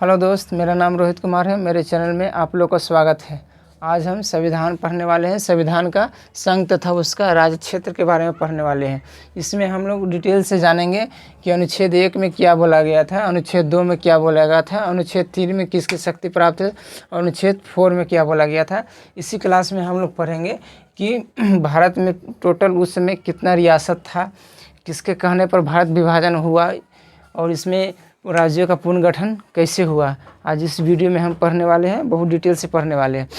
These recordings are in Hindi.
हेलो दोस्त, मेरा नाम रोहित कुमार है। मेरे चैनल में आप लोग का स्वागत है। आज हम संविधान पढ़ने वाले हैं। संविधान का संघ तथा उसका राज्य क्षेत्र के बारे में पढ़ने वाले हैं। इसमें हम लोग डिटेल से जानेंगे कि अनुच्छेद 1 में क्या बोला गया था, अनुच्छेद 2 में क्या बोला गया था, अनुच्छेद 3 में किसकी शक्ति प्राप्त है और अनुच्छेद 4 में क्या बोला गया था। इसी क्लास में हम लोग पढ़ेंगे कि भारत में टोटल उस समय कितना रियासत था, किसके कहने पर भारत विभाजन हुआ और इसमें राज्यों का पुनर्गठन कैसे हुआ। आज इस वीडियो में हम पढ़ने वाले हैं, बहुत डिटेल से पढ़ने वाले हैं।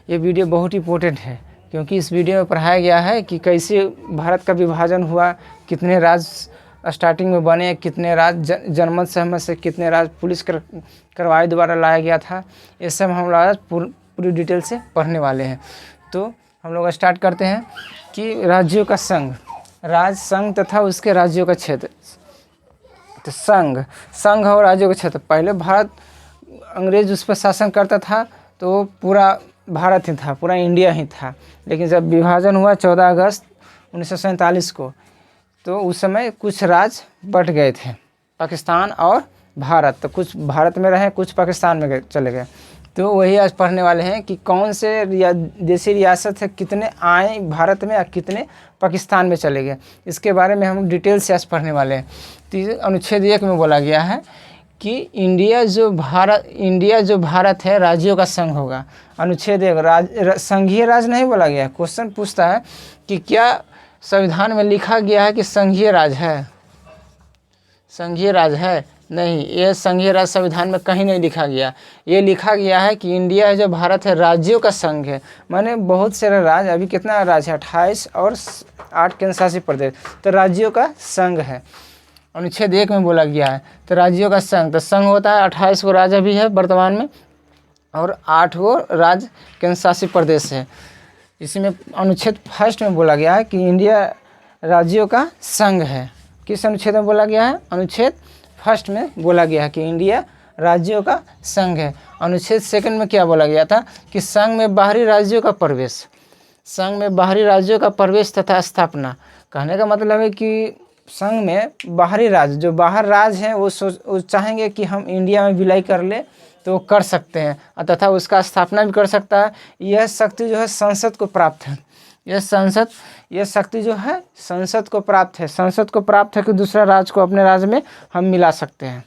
ये वीडियो बहुत इंपॉर्टेंट है क्योंकि इस वीडियो में पढ़ाया गया है कि कैसे भारत का विभाजन हुआ, कितने राज्य स्टार्टिंग में बने, कितने राज्य जनमत सहमत से, कितने राज्य पुलिस कार्रवाई द्वारा लाया गया था। ये सब हम लोग आज पूरी डिटेल से पढ़ने वाले हैं। तो हम लोग स्टार्ट करते हैं कि राज्यों का संघ, राज्य संघ तथा उसके राज्यों का क्षेत्र। तो संघ और राज्यों का क्षेत्र, पहले भारत अंग्रेज उस पर शासन करता था तो पूरा भारत ही था, पूरा इंडिया ही था। लेकिन जब विभाजन हुआ 14 अगस्त 1947 को, तो उस समय कुछ राज्य बट गए थे, पाकिस्तान और भारत। तो कुछ भारत में रहे, कुछ पाकिस्तान में चले गए। तो वही आज पढ़ने वाले हैं कि कौन से देशी रियासत है, कितने आए भारत में और कितने पाकिस्तान में चले गए। इसके बारे में हम डिटेल से आज पढ़ने वाले हैं। तो अनुच्छेद 1 में बोला गया है कि इंडिया जो भारत है राज्यों का संघ होगा। अनुच्छेद 1 संघीय राज्य नहीं बोला गया। क्वेश्चन पूछता है कि क्या संविधान में लिखा गया है कि संघीय राज्य है? संघीय राज्य है नहीं, ये संघीय राज्य संविधान में कहीं नहीं लिखा गया। ये लिखा गया है कि इंडिया जो भारत है राज्यों का संघ है। माने बहुत सारे राज्य, अभी कितना राज्य है? 28 और 8 केंद्र शासित प्रदेश, तो राज्यों का संघ है। अनुच्छेद 1 में बोला गया है तो राज्यों का संघ, तो संघ होता है 28 गो राज्य भी है वर्तमान में और 8 गो राज्य केंद्र शासित प्रदेश है। इसमें अनुच्छेद 1 में बोला गया है कि इंडिया राज्यों का संघ है। किस अनुच्छेद में बोला गया है? अनुच्छेद 1 में बोला गया है कि इंडिया राज्यों का संघ है। अनुच्छेद 2 में क्या बोला गया था कि संघ में बाहरी राज्यों का प्रवेश, संघ में बाहरी राज्यों का प्रवेश तथा स्थापना। कहने का मतलब है कि संघ में बाहरी राज्य, जो बाहर राज्य हैं वो चाहेंगे कि हम इंडिया में विलय कर ले तो वो कर सकते हैं तथा उसका स्थापना भी कर सकता है। यह शक्ति जो है संसद को प्राप्त है। यह शक्ति जो है संसद को प्राप्त है। संसद को प्राप्त है कि दूसरा राज्य को अपने राज्य में हम मिला सकते हैं।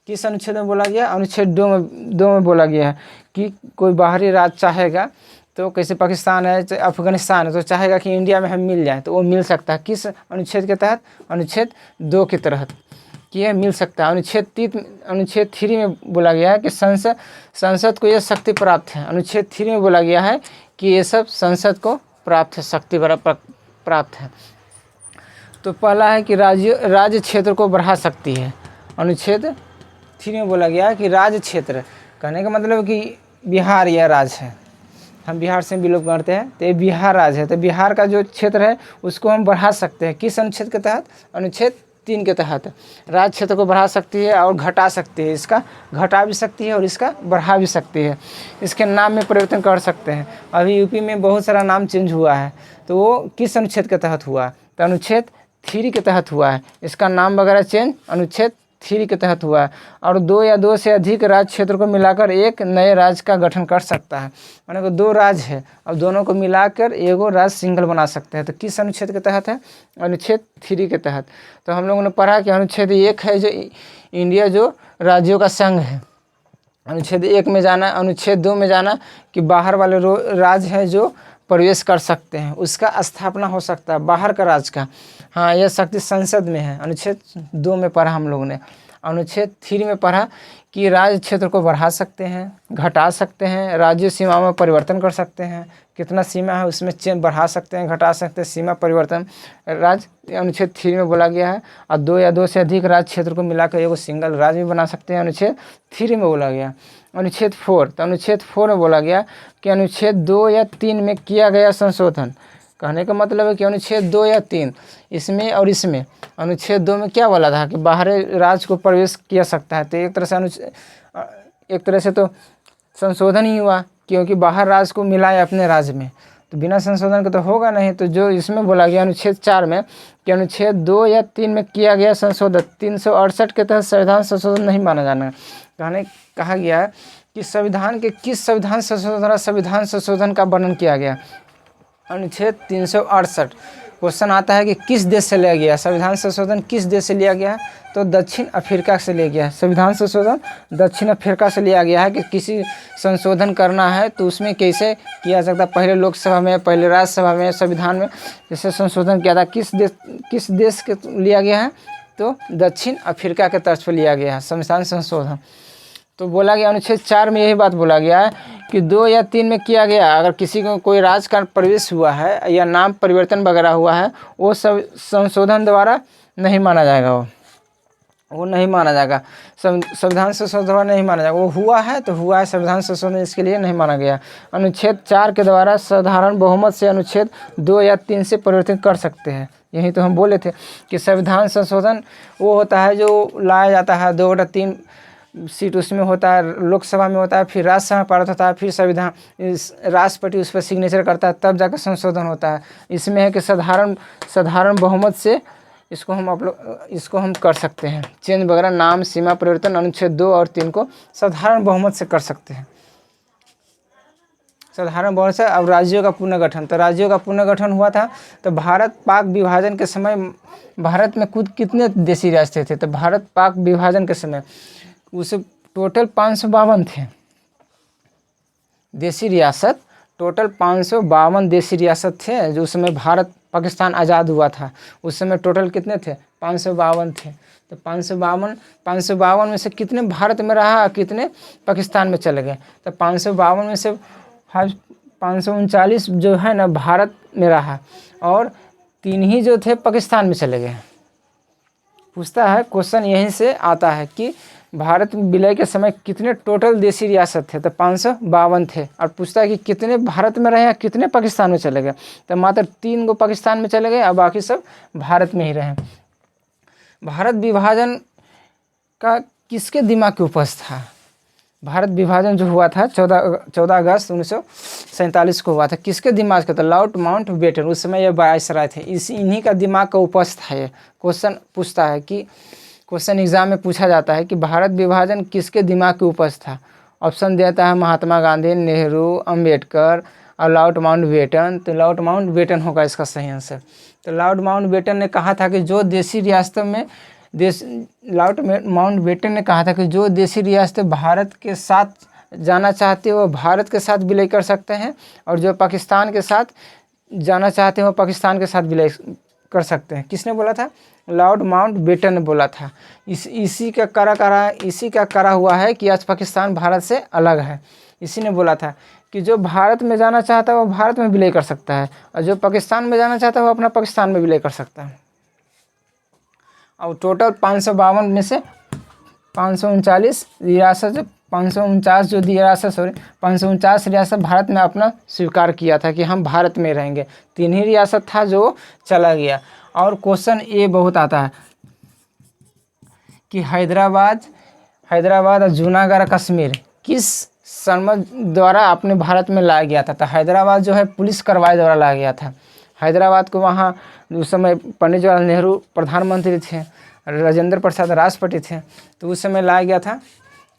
किस अनुच्छेद में बोला गया? अनुच्छेद 2 में बोला गया है कि कोई बाहरी राज्य चाहेगा, तो कैसे पाकिस्तान है, अफगानिस्तान है, तो चाहेगा कि इंडिया में हम मिल जाए तो वो मिल सकता है। किस अनुच्छेद के तहत? अनुच्छेद 2 के तहत कि यह मिल सकता है। अनुच्छेद 3 में बोला गया है कि संसद को यह शक्ति प्राप्त है। अनुच्छेद 3 में बोला गया है कि ये सब संसद को प्राप्त है, शक्ति प्राप्त है। तो पहला है कि राज्य क्षेत्र को बढ़ा सकती है। अनुच्छेद 3 में बोला गया है कि राज्य क्षेत्र, कहने का मतलब है कि बिहार यह राज्य है, हम बिहार से बिलोंग करते हैं तो ये बिहार राज्य है, तो बिहार का जो क्षेत्र है उसको हम बढ़ा सकते हैं। किस अनुच्छेद के तहत? अनुच्छेद 3 के तहत राज्य क्षेत्र को बढ़ा सकती है और घटा सकती है। इसका घटा भी सकती है और इसका बढ़ा भी सकती है। इसके नाम में परिवर्तन कर सकते हैं। अभी यूपी में बहुत सारा नाम चेंज हुआ है, तो वो किस अनुच्छेद के तहत हुआ? तो अनुच्छेद 3 के तहत हुआ है। इसका नाम वगैरह चेंज अनुच्छेद 3 के तहत हुआ है। और 2 या 2 से अधिक राज्य क्षेत्र को मिलाकर एक नए राज्य का गठन कर सकता है। माने को 2 राज्य है, अब दोनों को मिलाकर एगो राज्य सिंगल बना सकते हैं। तो किस अनुच्छेद के तहत है? अनुच्छेद 3 के तहत। तो हम लोगों ने पढ़ा कि अनुच्छेद 1 है जो इंडिया जो राज्यों का संघ है। अनुच्छेद 1 में जाना, अनुच्छेद 2 में जाना कि बाहर वाले राज्य है जो प्रवेश कर सकते हैं, उसका स्थापना हो सकता है बाहर का राज्य का। हाँ, यह शक्ति संसद में है। अनुच्छेद 2 में पढ़ा हम लोगों ने। अनुच्छेद 3 में पढ़ा कि राज्य क्षेत्र को बढ़ा सकते हैं, घटा सकते हैं, राज्य सीमा में परिवर्तन कर सकते हैं। कितना सीमा है उसमें चेंज बढ़ा सकते हैं, घटा सकते हैं, सीमा परिवर्तन राज्य अनुच्छेद 3 में बोला गया है। और 2 या 2 से अधिक राज्य क्षेत्र को मिलाकर एगो सिंगल राज्य भी बना सकते हैं, अनुच्छेद 3 में बोला गया। अनुच्छेद 4, तो अनुच्छेद 4 में बोला गया कि अनुच्छेद 2 या 3 में किया गया संशोधन। कहने का मतलब है कि अनुच्छेद 2 या 3 इसमें और इसमें। अनुच्छेद 2 में क्या बोला था कि बाहरी राज्य को प्रवेश किया सकता है, तो एक तरह से तो संशोधन ही हुआ क्योंकि बाहर राज्य को मिलाए अपने राज्य में। तो बिना संशोधन के तो होगा नहीं। तो जो इसमें बोला गया अनुच्छेद 4 में कि अनुच्छेद 2 या 3 में किया गया संशोधन 368 के तहत संविधान संशोधन नहीं माना जाना। कहा गया है कि संविधान के किस संविधान संशोधन द्वारा संविधान संशोधन का वर्णन किया गया। अनुच्छेद 368 क्वेश्चन आता है कि किस देश से लिया गया संविधान संशोधन, किस देश से लिया गया है, तो दक्षिण अफ्रीका से लिया गया है। संविधान संशोधन दक्षिण अफ्रीका से लिया गया है कि किसी संशोधन करना है तो उसमें कैसे किया सकता है। पहले लोकसभा में, पहले राज्यसभा में, संविधान में जैसे संशोधन किया था, किस देश के लिया गया है, तो दक्षिण अफ्रीका के तर्ज पर लिया गया है संविधान संशोधन। तो बोला गया अनुच्छेद 4 में यही बात बोला गया है कि 2 या 3 में किया गया, अगर किसी को कोई राज्य का प्रवेश हुआ है या नाम परिवर्तन वगैरह हुआ है, वो सब संशोधन द्वारा नहीं माना जाएगा, वो नहीं माना जाएगा, संविधान संशोधन द्वारा नहीं माना जाएगा। वो हुआ है तो हुआ है, संविधान संशोधन इसके लिए नहीं माना गया। अनुच्छेद 4 के द्वारा साधारण बहुमत से अनुच्छेद 2 या 3 से परिवर्तन कर सकते हैं। यही तो हम बोले थे कि संविधान संशोधन वो होता है जो लाया जाता है, 2/3 सीट उसमें होता है, लोकसभा में होता है, फिर राज्यसभा में पारित होता है, फिर संविधान राष्ट्रपति उस पर सिग्नेचर करता है, तब जाकर संशोधन होता है। इसमें है कि साधारण बहुमत से इसको हम कर सकते हैं, चेंज वगैरह, नाम सीमा परिवर्तन अनुच्छेद 2 और 3 को साधारण बहुमत से कर सकते हैं, साधारण बहुमत से। अब राज्यों का पुनर्गठन, तो राज्यों का पुनर्गठन हुआ था तो भारत पाक विभाजन के समय भारत में कुल कितने देशी रियासतें थे, तो भारत पाक विभाजन के समय उसे टोटल 552 थे देशी रियासत, टोटल 552 देशी रियासत थे जो उस समय भारत पाकिस्तान आज़ाद हुआ था। उस समय टोटल कितने थे, 552 थे। तो 552 में से कितने भारत में रहा, कितने पाकिस्तान में चले गए, तो 552 में से 539 जो है ना भारत में रहा और 3 ही जो थे पाकिस्तान में चले गए। पूछता है क्वेश्चन, यहीं से आता है कि भारत विलय के समय कितने टोटल देशी रियासत थे, तो 552 थे। और पूछता है कि कितने भारत में रहे, कितने पाकिस्तान में चले गए, तो मात्र 3 को पाकिस्तान में चले गए और बाकी सब भारत में ही रहे। भारत विभाजन का किसके दिमाग के उपज था। भारत विभाजन जो हुआ था 14 अगस्त 1947 को हुआ था, किसके दिमाग का था, लॉर्ड माउंटबेटन। उस समय ये वायसराय थे, इन्हीं का दिमाग का उपज था। ये क्वेश्चन पूछता है कि क्वेश्चन एग्जाम में पूछा जाता है कि भारत विभाजन किसके दिमाग के उपज था। ऑप्शन देता है महात्मा गांधी, नेहरू, अंबेडकर और लॉर्ड माउंटबेटन। तो लॉर्ड माउंटबेटन होगा इसका सही आंसर। तो लॉर्ड माउंटबेटन ने कहा था कि जो देशी रियासतों में लॉर्ड माउंटबेटन ने कहा था कि जो देशी रियासतें भारत के साथ जाना चाहते हैं वो भारत के साथ विलय कर सकते हैं, और जो पाकिस्तान के साथ जाना चाहते हैं वो पाकिस्तान के साथ विलय कर सकते हैं। किसने बोला था, लॉर्ड माउंटबेटन ने बोला था। इसी का करा हुआ है कि आज पाकिस्तान भारत से अलग है। इसी ने बोला था कि जो भारत में जाना चाहता है वो भारत में विलय कर सकता है, और जो पाकिस्तान में जाना चाहता है वो अपना पाकिस्तान में विलय कर सकता है। और टोटल 552 में से 539 रियासत 549 रियासत भारत में अपना स्वीकार किया था कि हम भारत में रहेंगे। 3 ही रियासत था जो चला गया। और क्वेश्चन ये बहुत आता है कि हैदराबाद और जूनागढ़ कश्मीर किस संसद द्वारा अपने भारत में लाया गया था। तो हैदराबाद जो है पुलिस कार्रवाई द्वारा लाया गया था। हैदराबाद को वहाँ उस समय पंडित जवाहरलाल नेहरू प्रधानमंत्री थे, राजेंद्र प्रसाद राष्ट्रपति थे, तो उस समय लाया गया था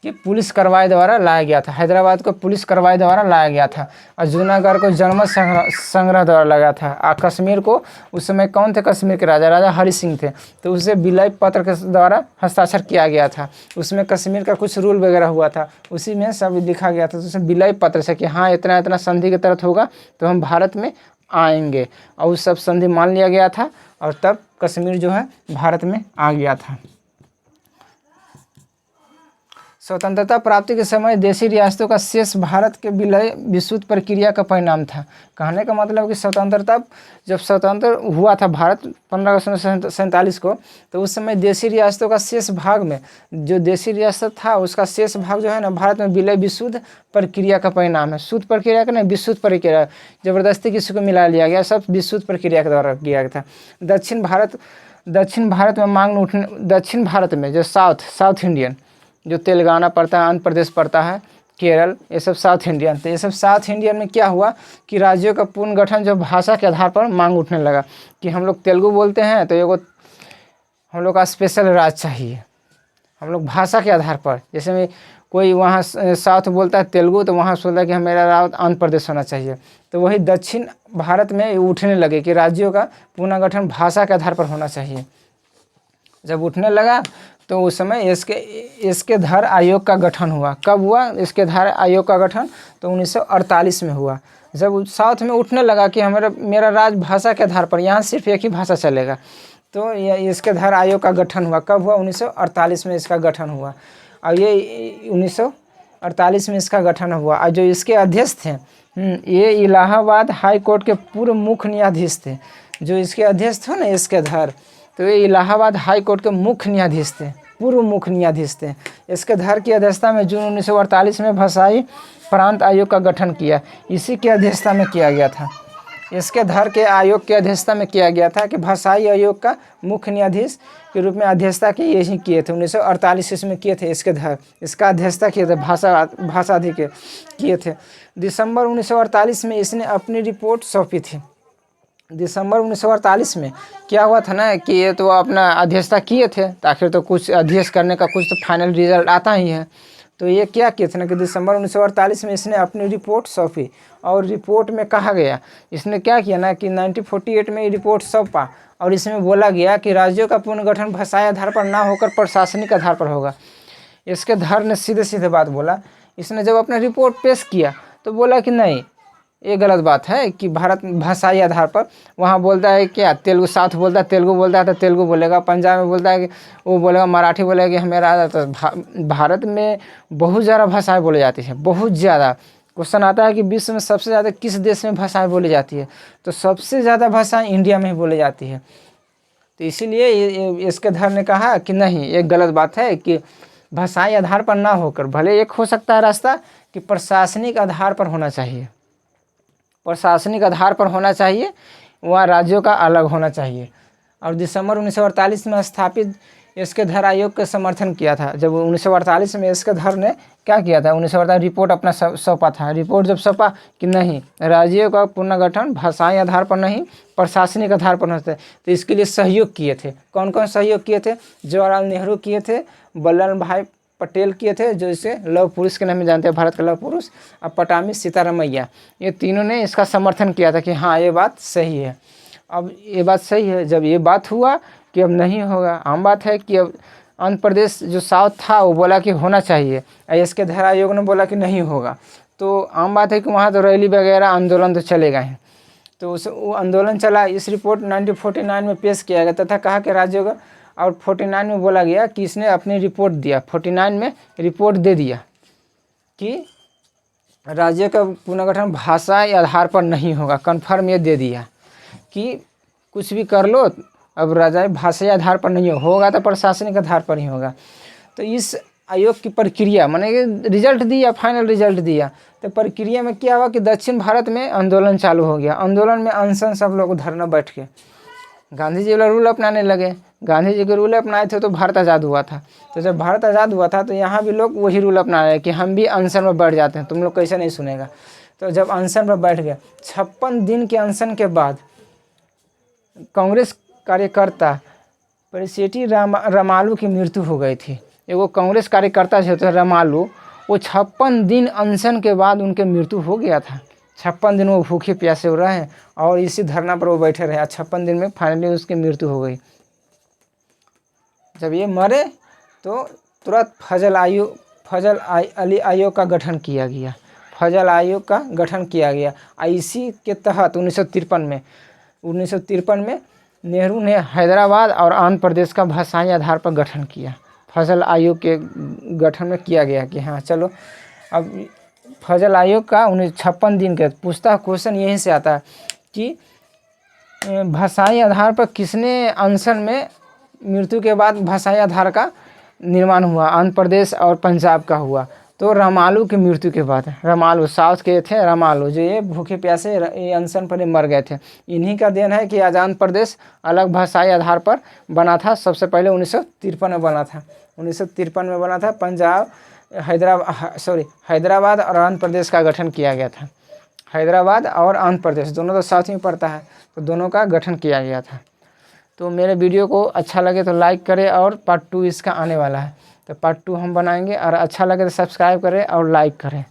कि पुलिस कार्रवाई द्वारा लाया गया था। हैदराबाद को पुलिस कार्रवाई द्वारा लाया गया था, और जूनागढ़ को जनमत संग्रह द्वारा लगा था। और कश्मीर को उस समय कौन थे, कश्मीर के राजा हरि सिंह थे, तो उसे विलय पत्र के द्वारा हस्ताक्षर किया गया था। उसमें कश्मीर का कुछ रूल वगैरह हुआ था, उसी में सब लिखा गया था। तो उसमें विलय पत्र से कि हाँ इतना इतना संधि के तहत होगा तो हम भारत में आएंगे, और उस सब संधि मान लिया गया था, और तब कश्मीर जो है भारत में आ गया था। स्वतंत्रता प्राप्ति के समय देशी रियासतों का शेष भारत के विलय विस्तृत प्रक्रिया का परिणाम था। कहने का मतलब कि स्वतंत्रता जब स्वतंत्र हुआ था भारत 15 अगस्त 1947 को, तो उस समय देशी रियासतों का शेष भाग में जो देशी रियासत था उसका शेष भाग जो है ना भारत में विलय विशुद्ध प्रक्रिया का परिणाम है। शुद्ध प्रक्रिया का नहीं, विशुद्ध प्रक्रिया, जबरदस्ती किसी को मिला लिया गया, सब विशुद्ध प्रक्रिया के द्वारा किया गया था। दक्षिण भारत में मांग उठने, दक्षिण भारत में जो साउथ इंडियन जो तेलंगाना पड़ता है, आंध्र प्रदेश पड़ता है, केरल, ये सब साउथ इंडियन। तो ये सब साउथ इंडियन में क्या हुआ कि राज्यों का पुनर्गठन जो भाषा के आधार पर मांग उठने लगा कि हम लोग तेलुगु बोलते हैं तो एगो हम लोग का स्पेशल राज्य चाहिए, हम लोग भाषा के आधार पर। जैसे में कोई वहाँ साउथ बोलता है तेलुगु तो वहाँ सोचता है कि मेरा राज्य आंध्र प्रदेश होना चाहिए। तो वही दक्षिण भारत में उठने लगे कि राज्यों का पुनर्गठन भाषा के आधार पर होना चाहिए। जब उठने लगा तो उस समय इसके धर आयोग का गठन हुआ। कब हुआ इसके धर आयोग का गठन? तो 1948 में हुआ। जब साउथ में उठने लगा कि मेरा राज्य भाषा के आधार पर, यहाँ सिर्फ एक ही भाषा चलेगा, तो इसके धर आयोग का गठन हुआ। कब हुआ? 1948 में इसका गठन हुआ। और ये 1948 में इसका गठन हुआ। और जो इसके अध्यक्ष थे ये इलाहाबाद हाई कोर्ट के पूर्व मुख्य न्यायाधीश थे। जो इसके अध्यक्ष थे ना इसके धर, तो ये इलाहाबाद हाई कोर्ट के मुख्य न्यायाधीश थे, पूर्व मुख्य न्यायाधीश थे। इसके धर की अध्यक्षता में जून 1948 में भाषाई प्रांत आयोग का गठन किया। इसी की अध्यक्षता में किया गया था। इसके धर के आयोग की अध्यक्षता में किया गया था कि भाषाई आयोग का मुख्य न्यायाधीश के रूप में अध्यक्षता की यही किए थे। 1948 इसमें किए थे इसके धर, इसका अध्यक्षता किए थे, भाषा अधिक किए थे। दिसंबर 1948 में इसने अपनी रिपोर्ट सौंपी थी। दिसंबर 1948 में क्या हुआ था ना कि ये तो अपना अध्यक्षता किए थे, तो आखिर तो कुछ अध्यक्ष करने का कुछ तो फाइनल रिजल्ट आता ही है। तो ये क्या किए थे ना कि दिसंबर 1948 में इसने अपनी रिपोर्ट सौंपी। और रिपोर्ट में कहा गया, इसने क्या किया ना कि 1948 में रिपोर्ट सौंपा और इसमें बोला गया कि राज्यों का पुनर्गठन भाषाई आधार पर ना होकर प्रशासनिक आधार पर होगा। इसके धर ने सीधे सीधे बात बोला। इसने जब अपना रिपोर्ट पेश किया तो बोला कि नहीं, ये गलत बात है कि भारत भाषाई आधार पर, वहाँ बोलता है क्या तेलुगु, साउथ बोलता है तेलुगु बोलता है तो तेलुगु बोलेगा, पंजाब में बोलता है कि वो बोलेगा मराठी बोलेगा कि हमें तो भारत में बहुत ज़्यादा भाषाएं बोली जाती है, बहुत ज़्यादा। क्वेश्चन आता है कि विश्व में सबसे ज़्यादा किस देश में भाषाएं बोली जाती है, तो सबसे ज़्यादा भाषाएं इंडिया में ही बोली जाती है। तो इसीलिए इसके धर ने कहा कि नहीं, ये गलत बात है कि भाषाई आधार पर ना होकर, भले एक हो सकता है रास्ता कि प्रशासनिक आधार पर होना चाहिए, प्रशासनिक आधार पर होना चाहिए, वहाँ राज्यों का अलग होना चाहिए। और दिसंबर 1948 में स्थापित इसके धर आयोग का समर्थन किया था। जब 1948 में इसके धर ने क्या किया था, 1948 रिपोर्ट अपना सौंपा था। रिपोर्ट जब सौंपा कि नहीं, राज्यों का पुनर्गठन भाषाई आधार पर नहीं प्रशासनिक आधार पर होता है, तो इसके लिए सहयोग किए थे। कौन कौन सहयोग किए थे? जवाहरलाल नेहरू किए थे, वल्लभ भाई पटेल किए थे, जो इसे लौह पुरुष के नाम में जानते हैं, भारत का लौह पुरुष, और पटामी सीतारामैया, ये तीनों ने इसका समर्थन किया था कि हाँ ये बात सही है। अब ये बात सही है, जब ये बात हुआ कि अब नहीं होगा, आम बात है कि अब आंध्र प्रदेश जो साउथ था वो बोला कि होना चाहिए, इसके धर आयोग ने बोला कि नहीं होगा, तो आम बात है कि वहाँ तो रैली वगैरह आंदोलन तो चलेगा ही। तो वो आंदोलन चला। इस रिपोर्ट 1949 में पेश किया गया तथा कहा कि राज्यों का, और 49 में बोला गया कि इसने अपनी रिपोर्ट दिया, 49 में रिपोर्ट दे दिया कि राज्य का पुनर्गठन भाषा या आधार पर नहीं होगा। कन्फर्म ये दे दिया कि कुछ भी कर लो, अब राज्य भाषा आधार पर नहीं होगा तो प्रशासनिक आधार पर ही होगा। तो इस आयोग की प्रक्रिया माने रिजल्ट दिया, फाइनल रिजल्ट दिया। तो प्रक्रिया में क्या हुआ कि दक्षिण भारत में आंदोलन चालू हो गया। आंदोलन में अनशन सब लोग धरना बैठ के गांधी जी वाला रूल अपनाने लगे। गांधी जी के रूल अपनाए थे तो भारत आज़ाद हुआ था। तो जब भारत आज़ाद हुआ था तो यहाँ भी लोग वही रूल अपना रहे कि हम भी अनशन में बैठ जाते हैं, तुम लोग कैसे नहीं सुनेगा। तो जब अनशन में बैठ गए, 56 दिन के अनशन के बाद कांग्रेस कार्यकर्ता परिसेठी रमालू की मृत्यु हो गई थी। एगो कांग्रेस कार्यकर्ता जो थे रमालू, वो 56 दिन अनशन के बाद उनके मृत्यु हो गया था। 56 दिन वो भूखे प्यासे हो रहे हैं और इसी धरना पर वो बैठे रहे। 56 दिन में फाइनली उसकी मृत्यु हो गई। जब ये मरे तो तुरंत फजल अली आयोग का गठन किया गया। फजल आयोग का गठन किया गया। इसी के तहत 1953 में नेहरू ने हैदराबाद और आंध्र प्रदेश का भाषाई आधार पर गठन किया। फजल आयोग के गठन में किया गया कि हाँ चलो, अब फजल आयोग का 56 दिन के पूछता क्वेश्चन यहीं से आता है कि भाषाई आधार पर किसने अनशन में मृत्यु के बाद भाषाई आधार का निर्माण हुआ? आंध्र प्रदेश और पंजाब का हुआ। तो रमालू की मृत्यु के बाद, रमालू साउथ के थे, रमालू जो ये भूखे प्यासे ये अनशन पर मर गए थे। इन्हीं का देन है कि आज आंध्र प्रदेश अलग भाषाई आधार पर बना था। सबसे पहले 1953 में बना था। 1953 में बना था। पंजाब हैदराबाद और आंध्र प्रदेश का गठन किया गया था। हैदराबाद और आंध्र प्रदेश दोनों तो साथ में पड़ता है, तो दोनों का गठन किया गया था। तो मेरे वीडियो को अच्छा लगे तो लाइक करें, और पार्ट 2 इसका आने वाला है, तो पार्ट 2 हम बनाएंगे। और अच्छा लगे तो सब्सक्राइब करें और लाइक करें।